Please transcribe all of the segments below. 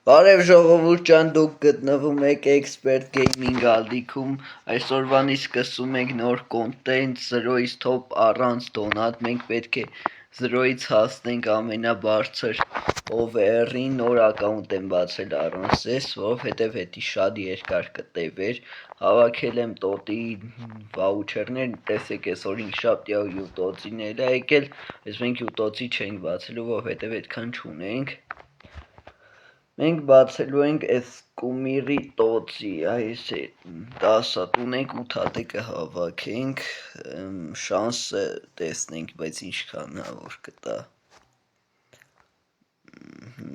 Բարև ժողովուրդ ջան, դուք գտնվում եք Expert Gaming ալիքում, այսօրվանից սկսում ենք նոր կոնտենտ 0-ից top առանց դոնատ, մենք պետք է 0-ից հասնենք ամենաբարձր over-ին, նոր ակաունտ եմ բացել առանց ես, որովհետև հետի շատ երկար կտևեր, հավաքել եմ տոտի վաուչերներ, տեսեք այսօր 5-շաբթի յուտոցին էլ է եկել, ես մենք յուտոցի չենք բացելու, որովհետև այդքան չունենք Մենք բացելու ենք այս կումիրի տոցի, այս 10 հատ ունենք, 8 հատ կհավաքենք, շանսը տեսնենք, բայց ինչքան որ կտա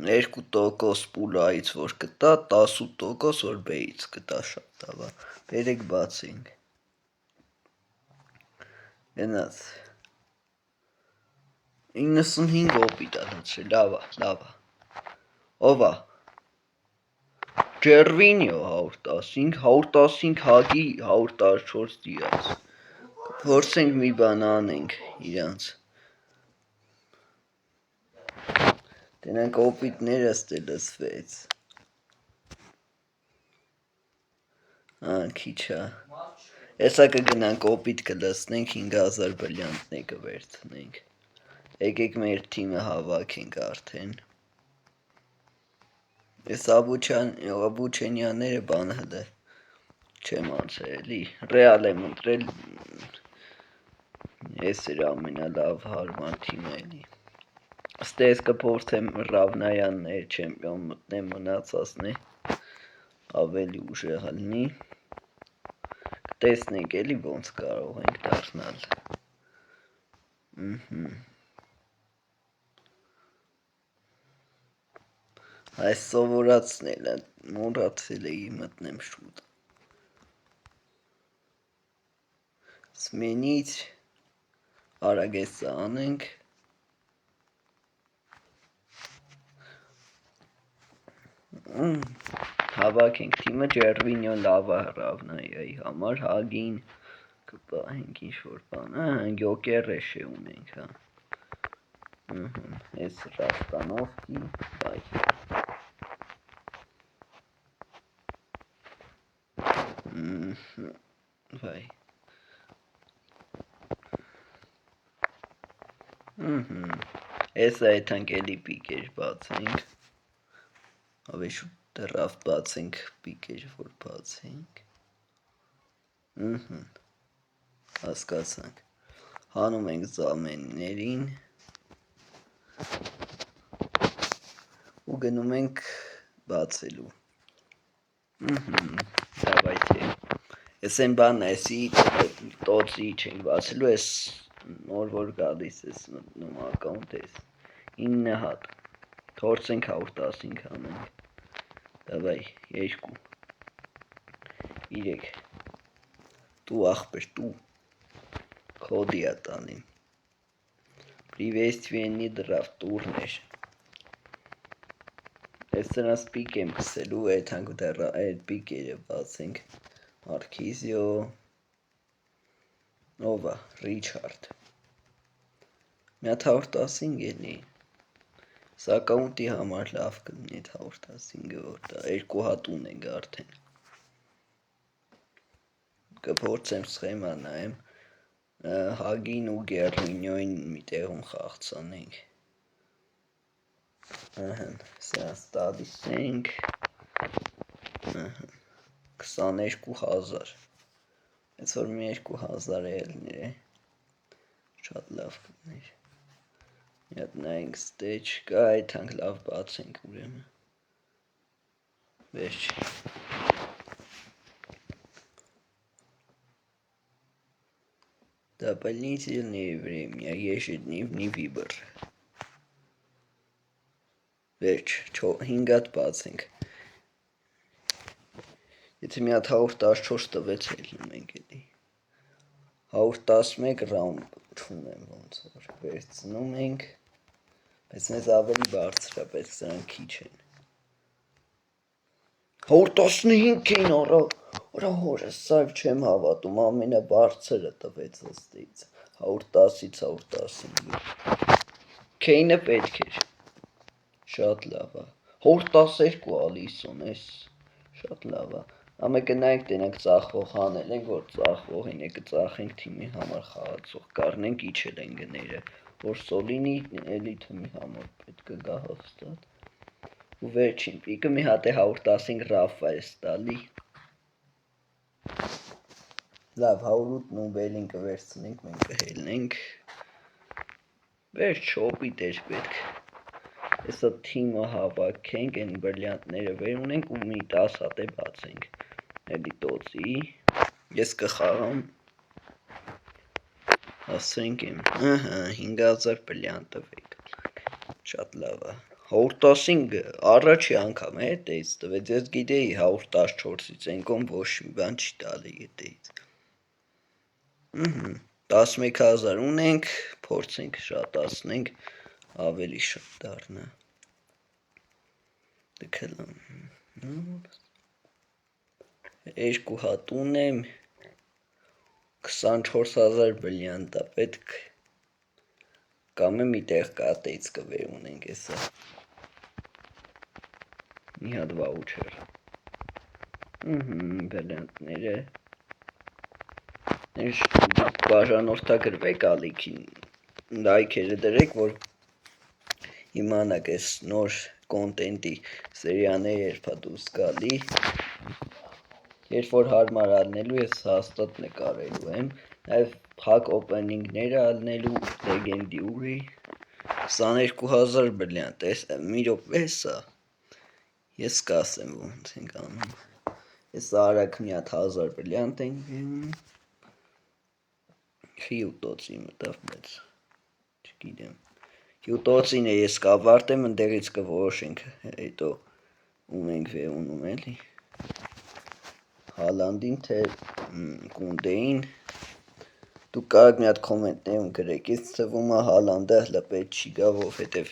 2% պուլայից որ կտա, 18% որ բեից կտա շատ ավա, բերեք բացենք, գնաց, 95 օպիտ ալացրել, լավա, ովա, Ջերվինյո 115 հագի 114 դիաց, փորձենք մի բան անենք իրանց, դենանք օպիտներս լսվեց, քիչա, եսա կգնանք օպիտ կլսնենք 5000 բլյանտն կվերցնենք, եկեք մեր թիմը հավաքենք արդեն, Ես Աբուչենյանները բան հլը չեմ անցել էլի, ռեալ եմ ընտրել, ես էր ամենալավ հարմար թիմը էլի, ստե ես կփորձեմ Ռավնայաններ չեմպիոն մտնեմ մնացածն է, ավելի ուժեղ հլնի, կտեսնենք էլի ոնց կարող ենք դարնալ, Այս սովորացնել է, մորացել էի մտնեմ շուտ, սմենից արագեսը անենք, հավաքենք թիմը Ջերվինյո լավա հրավնայի համար, հագին կպահենք ինչ-որ բան, գյոկեր է ունենք, ես Ռաստանովկի, վայ, ես այդանք էլի պիկեր բացենք, ավելի շուտ դրավ բացենք պիկեր, որ բացենք, հասկացանք, հանում ենք զամեններին, ու գնում ենք բացելու, դավայթե, ես են բան այսի տոցի չենք բացելու, ես նոր որ գալիս ես մտնում ակաունտ ես, 9 հատ, թորցենք 115 անենք, դավայ, 2, 3, տու աղբեր, տու, կոդիա տանիմ, պրիվեստվենի դրավ տուրներ, ես սրանց պիկ եմ կսելու, այդ պիկերը բացենք, Մարքիզիո, ովա, Ռիչարդ, մի հատ 115 էլի, սա ակաունտի համար լավ կլինի այդ 115-ը որ դա, 2 հատ ունենք արդեն, կփորձեմ սխեմա նայեմ, հագին ու գերլինյոին մի տեղում խաղցանենք, սրանց տալիս ենք, 22,000, այս որ մի 2000 էլներ է, շատ լավ կլներ, մի հատ նայենք ստե չկա, այդանք լավ բացենք ուրեմն, վերջ, дополнительные времени, ежедневный выбор, վերջ, 5 հատ բացենք, Եթե մի հատ 114 տվեց ելնում ենք էլի, 111 ռաունդ չունեմ ոնց որ, վերցնում ենք, բայց մեզ ավելի բարձր է, բայց սրանք քիչ են, 115 էին արա հորս, սայվ չեմ հավատում, ամենաբարձրը տվեց ըստից, 110-ից 115, Քեյնը պետք էր, շատ լավ է, Հոր 12 ալիս ունես, շատ լավ է, ամե գնայինք տենանք ծախվող հանել ենք, որ ծախվողին է կծախենք թիմի համար խաղացող, կարնենք իչել են գները, որ սոլինի էլի թիմի համար պետք է գա հաստատ, ու վերջին պիկը մի հատ է 115 Ռաֆայես տալի, լավ 108 ու բելին կվերցնենք, մենք կհելնենք, վերջ շոպիտ էր պետք, Հեսա թիմը հավաքենք, են բրլյանտները վեր ունենք ու մի 10 հատ է բացենք, էլի տոցի, ես կխաղամ, ասենք եմ, 5000 բրլյանտը վեկլակ, շատ լավ է, 115 առաջի անգամ է հետեից տվեց, ես գիտեի 114-ից ենքոմ ոչ մի բան չի տալի հետեից, 11000 ունենք, փորձենք շատացնենք, ավելի շատ դառնա, երկու հատ ունեմ, 24000 բրլյանտա պետք, կամ է մի տեղ կատեից կվեր ունենք եսա, մի հատ վաուչեր, բրլյանտները, բաժանորդագրվեք ալիքին, լայքերը դրեք, որ իմանաք ես նոր կոնտենտի սերիաներ երբա դուրս գալի, երբ որ հարմար ալնելու ես հաստատ նկարելու եմ, նաև փակ օպենինգները ալնելու լեգենդի ուրի, 22000 բրլյանտ, մի րոպե սա, ես կասեմ ոնց ենք անում, ես արագ մի հատ 1000 բրլյանտ ենք վիրում, հյուտոցի մտավ մեծ, չգիտեմ, հյուտոցին է ես կավարտեմ, ընդեղից կորոշենք, հետո ում ենք վեունում էլի, Հալանդին թե կունդեին, դուք կարաք մի հատ կոմենտներում գրեք, ես թվում է Հալանդը հլպետ չի գա, որովհետև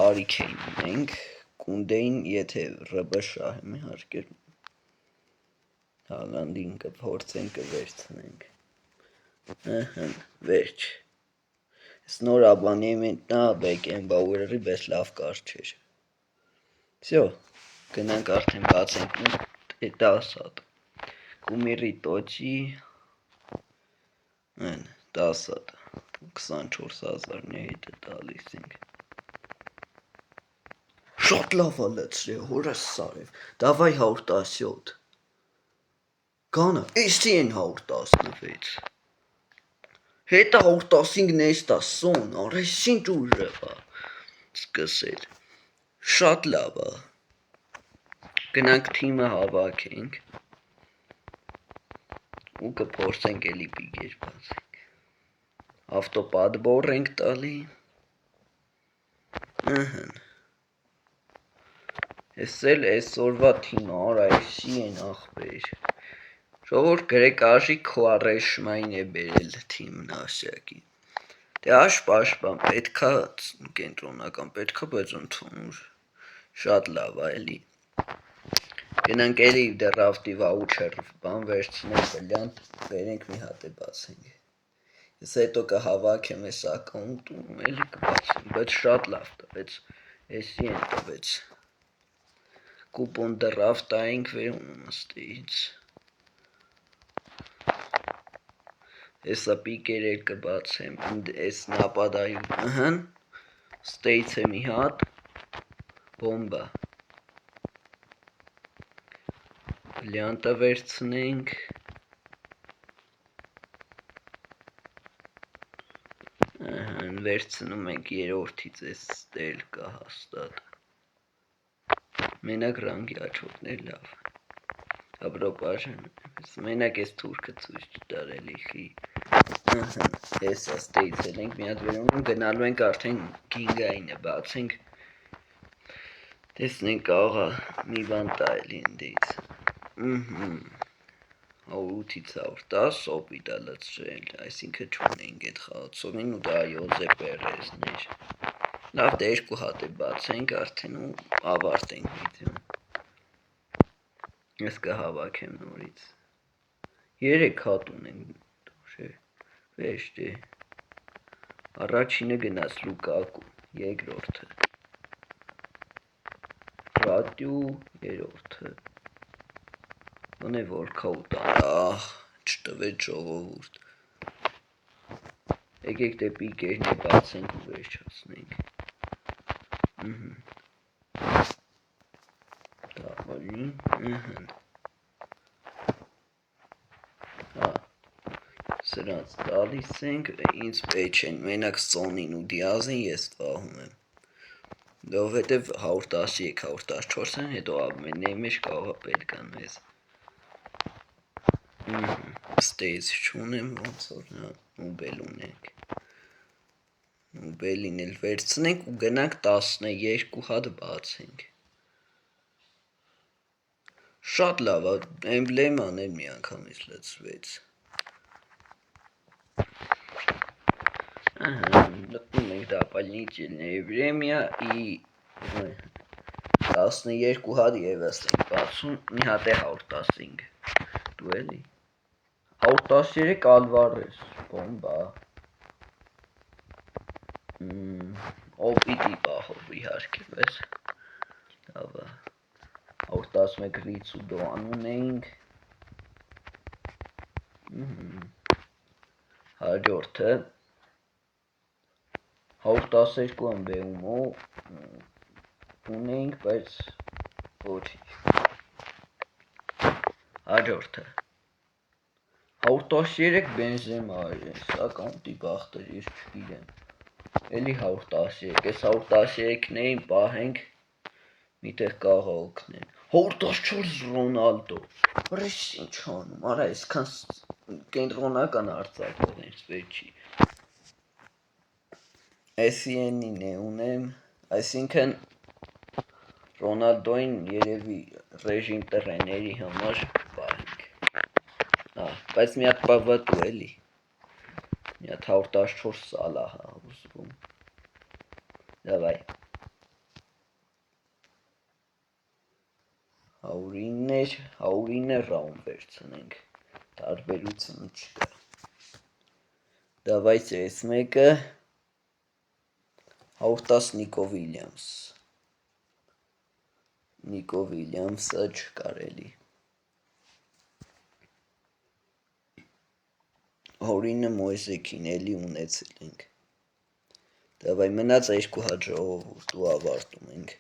Հարիքեին ունենք, կունդեին եթե ռբ շահեմ է հարկեր, Հալանդին կփորձենք կվերցնենք, վերջ, ես նոր աբանեմենտնա բեկենբաուերի բես լավ կար չեր, վսյո, գնանք արդեն բացենք 10 հատ, կումիրի տոչի, 10 հատ, 24000-նի հետ է տալիս ենք, շատ լավ է լծրի, հորս սարև, դավայ 117, գանա, էսի են 116, հետը 115 նեստա, սոն, արես ինչ ուժև է, սկսել, շատ լավ է, գնանք թիմը հավաքենք, ու կփորձենք էլի պիգեր բացենք, ավտոպադբոր ենք տալի, ես էլ այսօրվա թիմը, արա էսի են աղբեր, ժողոր գրեք աժի քոարեշմային է բերել թիմն ասյակի, դե աշպաշպան պետքա կենտրոնական պետքա, բայց ընդունուր, շատ լավ է էլի, գնանք էլի դրավտի վաուչեր բան վերցնենք բլյանտ, վերենք մի հատ է բացենք, ես հետո կհավաքեմ ես ակաունտում էլի կբացենք, բայց շատ լավ տվեց, էսի են տվեց, կուպոն դրավտայինք վեր ունում աստեից, Հեսա պիկեր կբացեմ, ես նապադայում, ստեյց է մի հատ, բոմբա, բլյանտը վերցնենք, վերցնում ենք երորդից ես ստել կա հաստատ, մենակ ռանգի աչոտներ լավ, ապրոպաժն, մենակ ես թուրքը ծույց չտարելի խի, ես աստեյցել ենք մի հատ վերոնում, գնալու ենք արդեն գինգային է բացենք, տեսնենք աղա մի բան տայելի ընդեից, 810 սոպիտա լծրել, այսինքը չունենք էդ խաղացողին ու դա Յոզեփ Պերեզներ, լավ դե 2 հատ է բացենք արդեն ու ավարտենք վիդեոն, ես կհավաքեմ նորից, 3 հատ ունենք, վերջ դե, առաջինը գնաց Լուկակու, երկրորդը, պատյու երորդը Ոնե որքաուտ ահ չտվեց ժողովուրդ Եկեք դեպի կերնի բացենք ու վերջացնենք Դավալի Սրանց տալիս ենք, ինձ պետք են, մենակ Սոնին ու Դիազին ես տվահում եմ Դովհետև 113, 114 են, հետո ամենի մեջ կաղա պետք են մեզ Ստեյց չունեմ, ոնց որ նուբել ունենք Նուբելին էլ վերցնենք ու գնանք 12 հատ բացենք Շատ լավ, էմբլեման էլ մի անգամից լծվեց Գտնում ենք дополнительное время и 12 հատ ևս ենք բացում, մի հատ է 115 Դու էլի 113 ալվարես, բոմբա Օպիտի պահով իհարկե, բայց լավա 111 Ռիցուդո անում էինք Հաջորդը 112 եմ բերումո ունեինք, բայց ոչինչ Հաջորդը 113 բենզեմա է, սա կանտի բախտեր, ես չգիրեմ Էլի 113, ես 113-ներին պահենք, միտեղ կաղա օգնեն 114 Ռոնալդո, ռես ինչ անում, արա այսքան կենտրոնական արձակող ինձ պետք չի SCN-ին է ունեմ, այսինքն Ռոնալդոին երևի ռեժիմ տրեների համար պահենք Բայց մի հատ պավատու էլի, մի հատ 114 սալահա ուզվում Դավայ 109 ռաուն վերցնենք, տարբերություն չկա Դավայ այս մեկը 110 Նիկո Վիլյամս Նիկո Վիլյամսը չկարելի 109 Մոյսեքին էլի ունեցել ենք Դավայ մնաց 2 հատ ժողովուրդ ու ավարտում ենք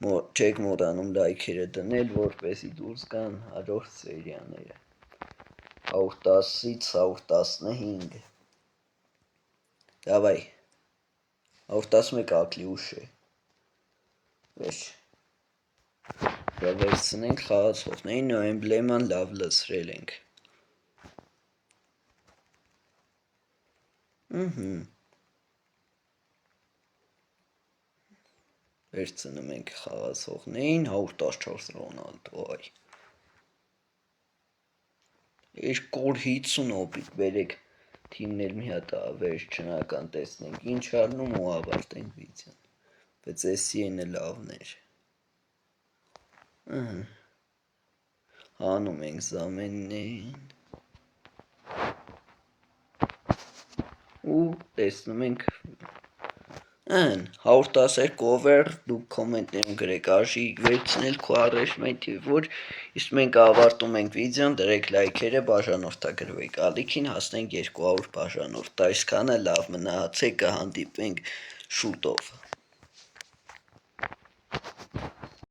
Չեք մոռանում լայքերը դնել, որպեսի դուրս գան հաջորդ սերիաները 110-ից 115 Դավայ 111 ակլի ուշ է Վերջ Դա վերցնենք խաղացողներին ու էմբլեման լավ լցրել ենք Վերցնում ենք խաղացողներին 114 Ռոնալդո այ 250 օպիտ բերեք թիմն էլ մի հատ վերջնական տեսնենք ինչ արնում ու ավարտենք վիդեոն բայց SCN-ը լավն էր Հանում ենք զամեններին ու տեսնում ենք 112 over դուք կոմենտներում գրեք արժի վերցնել քո առեշմեթի որ իսկ մենք ավարտում ենք վիդեոն դրեք լայքերը բաժանորդագրվեք ալիքին հասնենք 200 բաժանորդ այսքանը լավ մնացեք կհանդիպենք շուտով